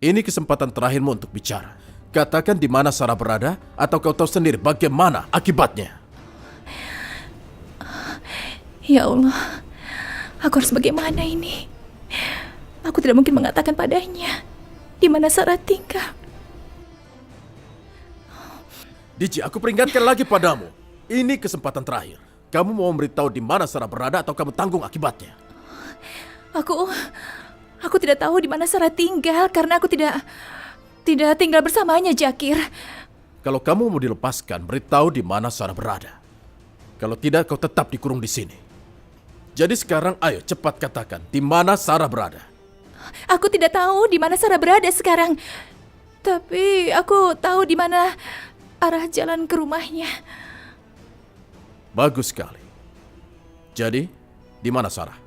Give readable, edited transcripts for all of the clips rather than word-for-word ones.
Ini kesempatan terakhirmu untuk bicara. Katakan di mana Sarah berada, atau kau tahu sendiri bagaimana akibatnya. Ya Allah, aku harus bagaimana ini? Aku tidak mungkin mengatakan padanya di mana Sarah tinggal. Diji, aku peringatkan lagi padamu. Ini kesempatan terakhir. Kamu mau memberitahu di mana Sarah berada atau kamu tanggung akibatnya? Aku tidak tahu di mana Sarah tinggal karena aku tidak tinggal bersamanya, Jakir. Kalau kamu mau dilepaskan, beritahu di mana Sarah berada. Kalau tidak, kau tetap dikurung di sini. Jadi sekarang ayo cepat katakan di mana Sarah berada. Aku tidak tahu di mana Sarah berada sekarang. Tapi aku tahu di mana arah jalan ke rumahnya. Bagus sekali. Jadi, di mana Sarah?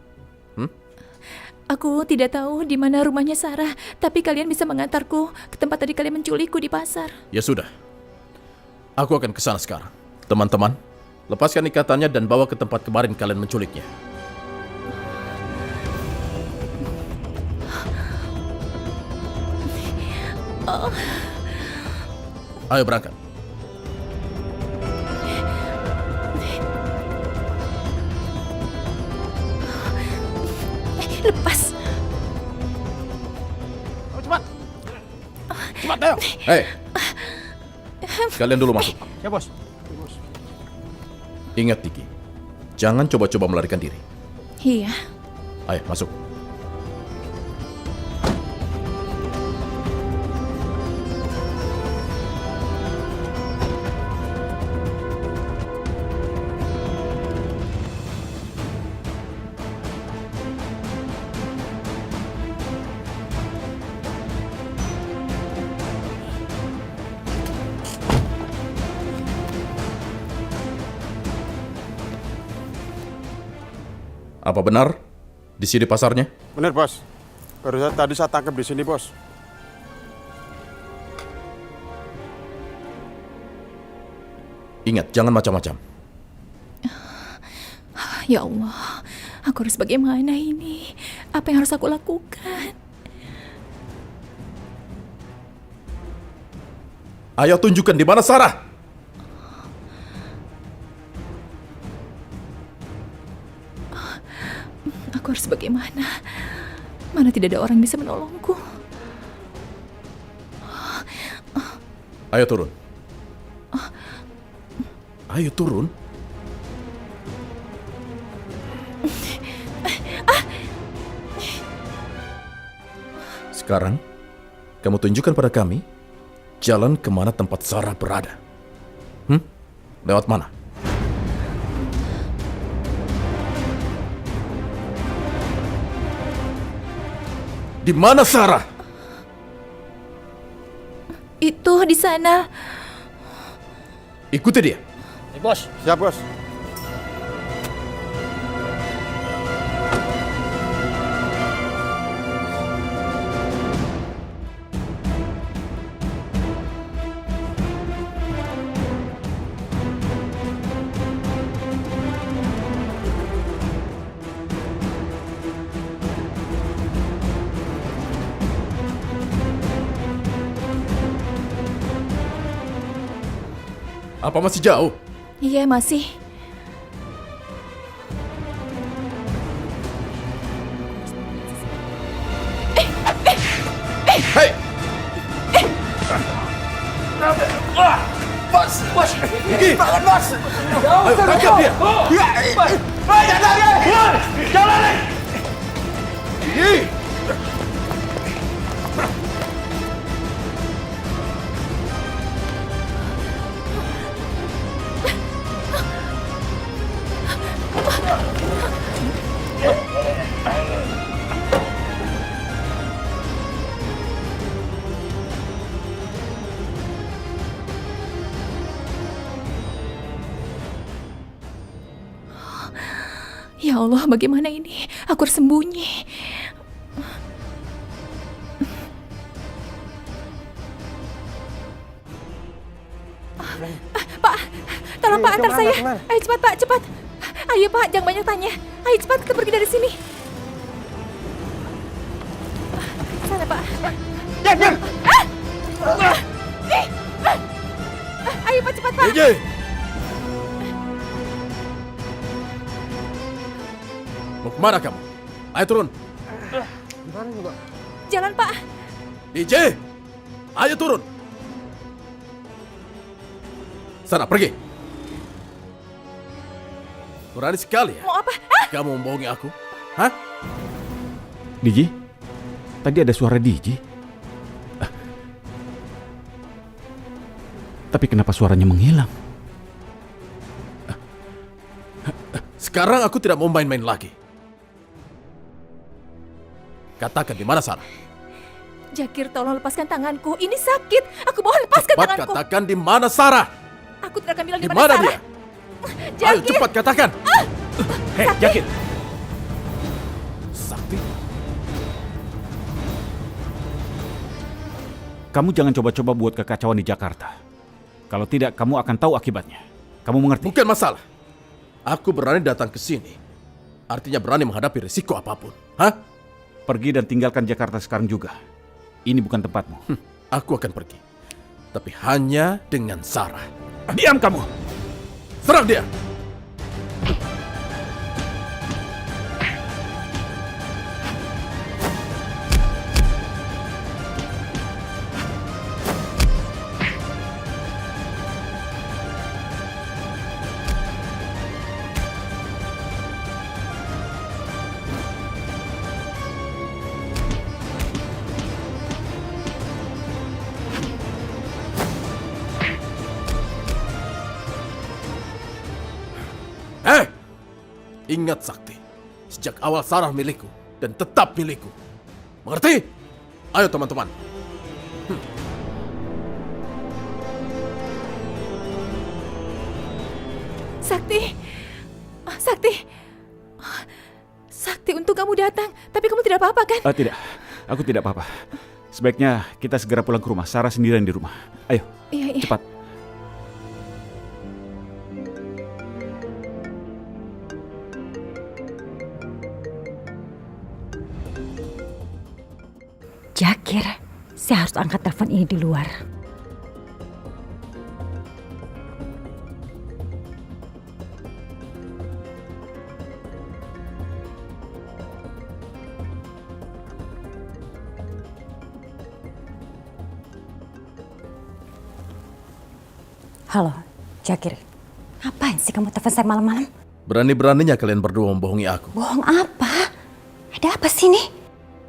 Aku tidak tahu di mana rumahnya Sarah, tapi kalian bisa mengantarku ke tempat tadi kalian menculikku di pasar. Ya sudah. Aku akan ke sana sekarang. Teman-teman, lepaskan ikatannya dan bawa ke tempat kemarin kalian menculiknya. Ayo berangkat. Lepas. Cepat. Cepat, ayo. Hei, kalian dulu masuk. Ya, Bos. Ingat, Tiki. Jangan coba-coba melarikan diri. Iya. Ayo, masuk. Apa benar di sini pasarnya? Benar, Bos. Tadi saya tangkap di sini, Bos. Ingat, jangan macam-macam. Ya Allah, aku harus bagaimana ini? Apa yang harus aku lakukan? Ayo tunjukkan di mana Sarah. Aku harus bagaimana? Mana tidak ada orang yang bisa menolongku. Ayo turun. Ayo turun. Sekarang, kamu tunjukkan pada kami jalan kemana tempat Sarah berada. Lewat mana? Di mana Sarah? Itu di sana. Ikuti dia. Bos. Siap, Bos. Apa masih jauh? Iya, masih. Hei! Bos, Bos. Gigi! Tangan, Bos. Ayo, tangkap dia! Jangan. Gigi! Ya Allah, bagaimana ini? Aku harus sembunyi. Pak, tolong Pak, antar saya. Ayo cepat Pak, cepat. Ayo Pak, jangan banyak tanya. Ayo cepat, kita pergi dari sini. Sana Pak. Jakir! Ayo Pak, cepat Pak. DJ! Mau kemana kamu? Ayo turun. Jalan Pak. DJ! Ayo turun. Sana, pergi. Berani sekali ya? Mau apa? Kamu membohongi aku? Hah? Diji? Tadi ada suara Diji. Tapi kenapa suaranya menghilang? Sekarang aku tidak mau main-main lagi. Katakan di mana Sarah? Jakir, tolong lepaskan tanganku. Ini sakit. Aku mohon lepaskan Cepat tanganku. katakan di mana Sarah? Aku tidak akan bilang Di di mana mana dia? Sarah. Ayo cepat katakan. Hei, Jakir! Sakti. Kamu jangan coba-coba buat kekacauan di Jakarta. Kalau tidak, kamu akan tahu akibatnya. Kamu mengerti? Bukan masalah. Aku berani datang ke sini. Artinya berani menghadapi risiko apapun. Hah? Pergi dan tinggalkan Jakarta sekarang juga. Ini bukan tempatmu. Aku akan pergi. Tapi hanya dengan Sarah. Diam kamu! Serang dia! Ingat Sakti, sejak awal Sarah milikku dan tetap milikku. Mengerti? Ayo teman-teman. Sakti. Sakti. Sakti, untung kamu datang. Tapi kamu tidak apa-apa kan? Tidak, aku tidak apa-apa. Sebaiknya kita segera pulang ke rumah. Sarah sendirian di rumah. Ayo, Iya. cepat. Jakir, saya harus angkat telepon ini di luar. Halo, Jakir. Ngapain sih kamu telepon saya malam-malam? Berani-beraninya kalian berdua membohongi aku. Bohong apa? Ada apa sih nih?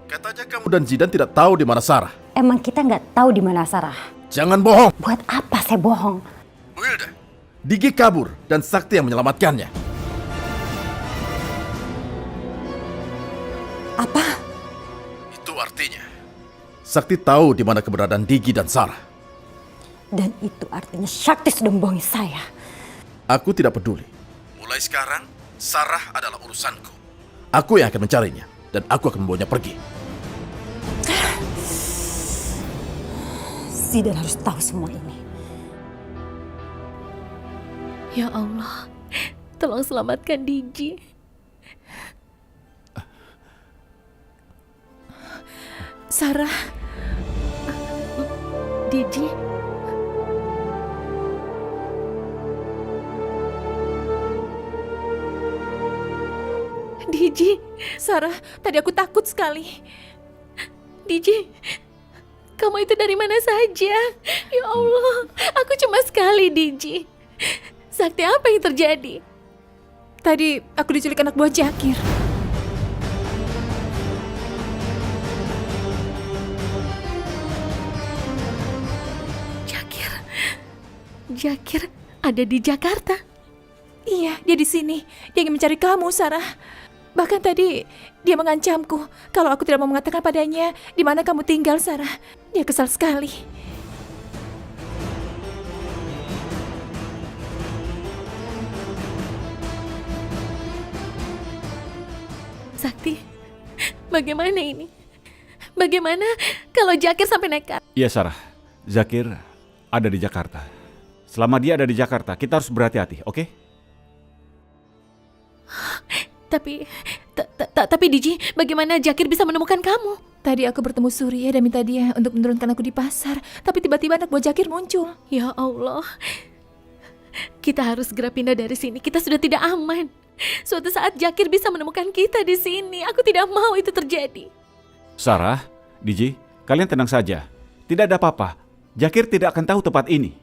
Katanya kamu dan Zidan tidak tahu di mana Sarah. Emang kita nggak tahu di mana Sarah. Jangan bohong. Buat apa saya bohong? Wilda, Digi kabur dan Sakti yang menyelamatkannya. Apa? Itu artinya Sakti tahu di mana keberadaan Digi dan Sarah. Dan itu artinya Sakti sudah membohongi saya. Aku tidak peduli. Mulai sekarang, Sarah adalah urusanku. Aku yang akan mencarinya dan aku akan membawanya pergi. Zidan harus tahu semua ini. Ya Allah, tolong selamatkan Digi. Sarah. Digi. Digi, Sarah, tadi aku takut sekali. Digi, kamu itu dari mana saja? Ya Allah, aku cemas sekali, Digi. Sakti, apa yang terjadi? Tadi aku diculik anak buah Jakir. Jakir ada di Jakarta. Iya, dia di sini. Dia ingin mencari kamu, Sarah. Bahkan tadi dia mengancamku kalau aku tidak mau mengatakan padanya di mana kamu tinggal, Sarah. Dia kesal sekali. Sakti, bagaimana ini? Bagaimana kalau Jakir sampai nekat? Iya Sarah, Zakir ada di Jakarta. Selama dia ada di Jakarta, kita harus berhati-hati, oke? Tapi Diji, bagaimana Jakir bisa menemukan kamu? Tadi aku bertemu Surya dan minta dia untuk menurunkan aku di pasar. Tapi tiba-tiba anak buah Jakir muncul. Ya Allah. Kita harus segera pindah dari sini. Kita sudah tidak aman. Suatu saat Jakir bisa menemukan kita di sini. Aku tidak mau itu terjadi. Sarah, DJ, kalian tenang saja. Tidak ada apa-apa. Jakir tidak akan tahu tempat ini.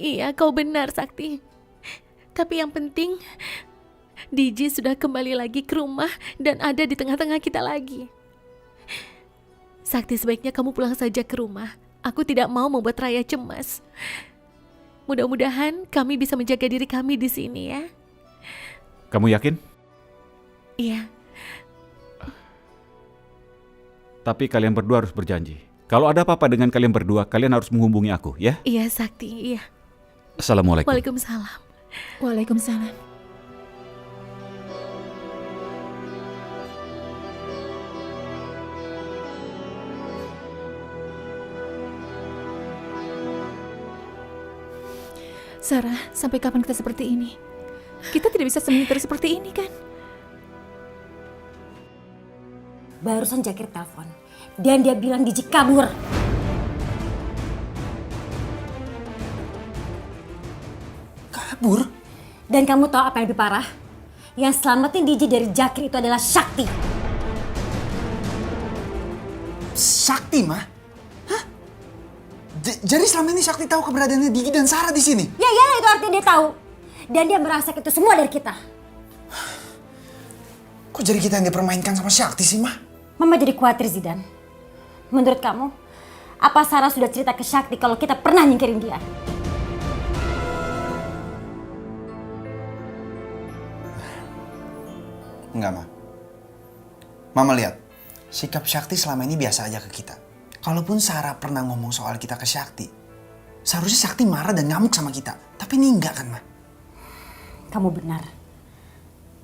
Iya, kau benar, Sakti. Tapi yang penting, DJ sudah kembali lagi ke rumah dan ada di tengah-tengah kita lagi. Sakti, sebaiknya kamu pulang saja ke rumah. Aku tidak mau membuat Raya cemas. Mudah-mudahan kami bisa menjaga diri kami di sini ya. Kamu yakin? Iya. Tapi kalian berdua harus berjanji. Kalau ada apa-apa dengan kalian berdua, kalian harus menghubungi aku, ya? Iya, Sakti, iya. Assalamualaikum. Waalaikumsalam. Waalaikumsalam. Sarah, sampai kapan kita seperti ini? Kita tidak bisa sembunyi terus seperti ini, kan? Barusan Jakir telepon dan dia bilang Diji kabur. Kabur? Dan kamu tahu apa yang lebih parah? Yang selamatin Diji dari Jakir itu adalah Sakti. Sakti, Ma? Hah? Jadi selama ini Sakti tahu keberadaannya Digi dan Sarah di sini? Ya iyalah, itu artinya dia tahu. Dan dia merasa itu semua dari kita. Kok jadi kita yang dipermainkan sama Sakti sih, Ma? Mama jadi khawatir, Zidan. Menurut kamu, apa Sarah sudah cerita ke Sakti kalau kita pernah nyingkirin dia? Enggak, Ma. Mama lihat, sikap Sakti selama ini biasa aja ke kita. Kalaupun Sarah pernah ngomong soal kita ke Sakti, seharusnya Sakti marah dan ngamuk sama kita. Tapi ini enggak kan, Ma? Kamu benar.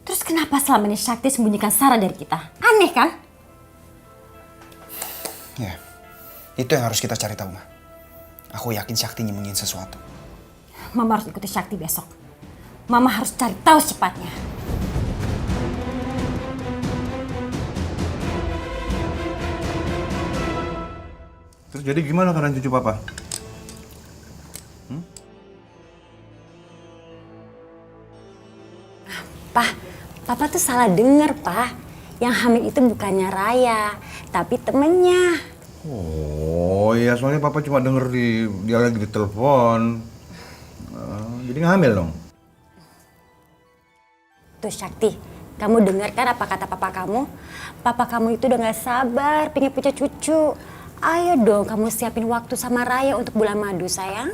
Terus kenapa selama ini Sakti sembunyikan Sarah dari kita? Aneh kan? Ya, itu yang harus kita cari tahu, Ma. Aku yakin Sakti nyembunyiin sesuatu. Mama harus ikuti Sakti besok. Mama harus cari tahu secepatnya. Terus jadi gimana keadaan cucu papa? Pak, Papa tuh salah dengar, Pak. Yang hamil itu bukannya Raya, tapi temennya. Oh iya, soalnya papa cuma denger dia lagi ditelepon. Jadi ngambil dong. Tuh Sakti, kamu dengar kan apa kata papa kamu? Papa kamu itu udah gak sabar pengen punya cucu. Ayo dong kamu siapin waktu sama Raya untuk bulan madu, sayang.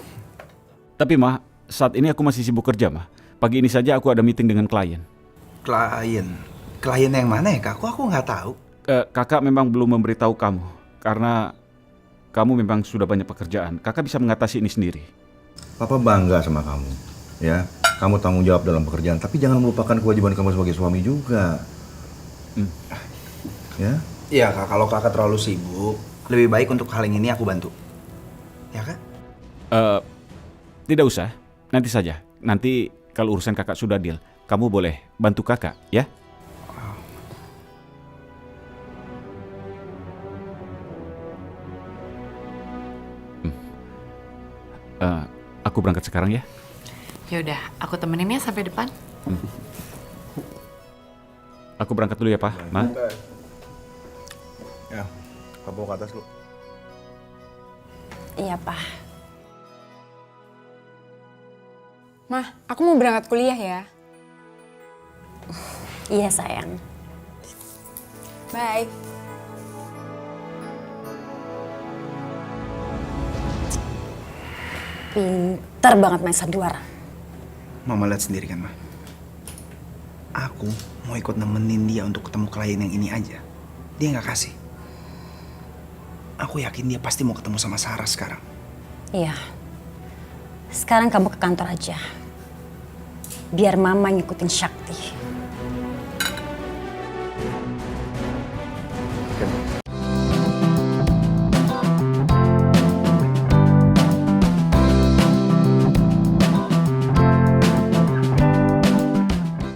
Tapi, Ma, saat ini aku masih sibuk kerja, Ma. Pagi ini saja aku ada meeting dengan klien. Klien? Klien yang mana ya, Kak? Aku nggak tahu. Kakak memang belum memberitahu kamu. Karena kamu memang sudah banyak pekerjaan. Kakak bisa mengatasi ini sendiri. Papa bangga sama kamu. Ya, kamu tanggung jawab dalam pekerjaan. Tapi jangan melupakan kewajiban kamu sebagai suami juga. Ya? Iya, Kak. Kalau Kakak terlalu sibuk, lebih baik untuk hal yang ini aku bantu. Ya, Kak? Tidak usah. Nanti saja. Nanti kalau urusan kakak sudah deal, kamu boleh bantu kakak, ya? Aku berangkat sekarang ya. Ya udah, aku temenin ya sampai depan. Aku berangkat dulu ya, Pak. Ma. Ya, papa ke atas lu. Iya, Pak. Mah, aku mau berangkat kuliah ya. Iya, sayang. Bye. Pinter banget main sandiwara. Mama lihat sendiri kan, Ma. Aku mau ikut nemenin dia untuk ketemu klien yang ini aja. Dia nggak kasih. Aku yakin dia pasti mau ketemu sama Sarah sekarang. Iya. Sekarang kamu ke kantor aja. Biar Mama ngikutin Sakti.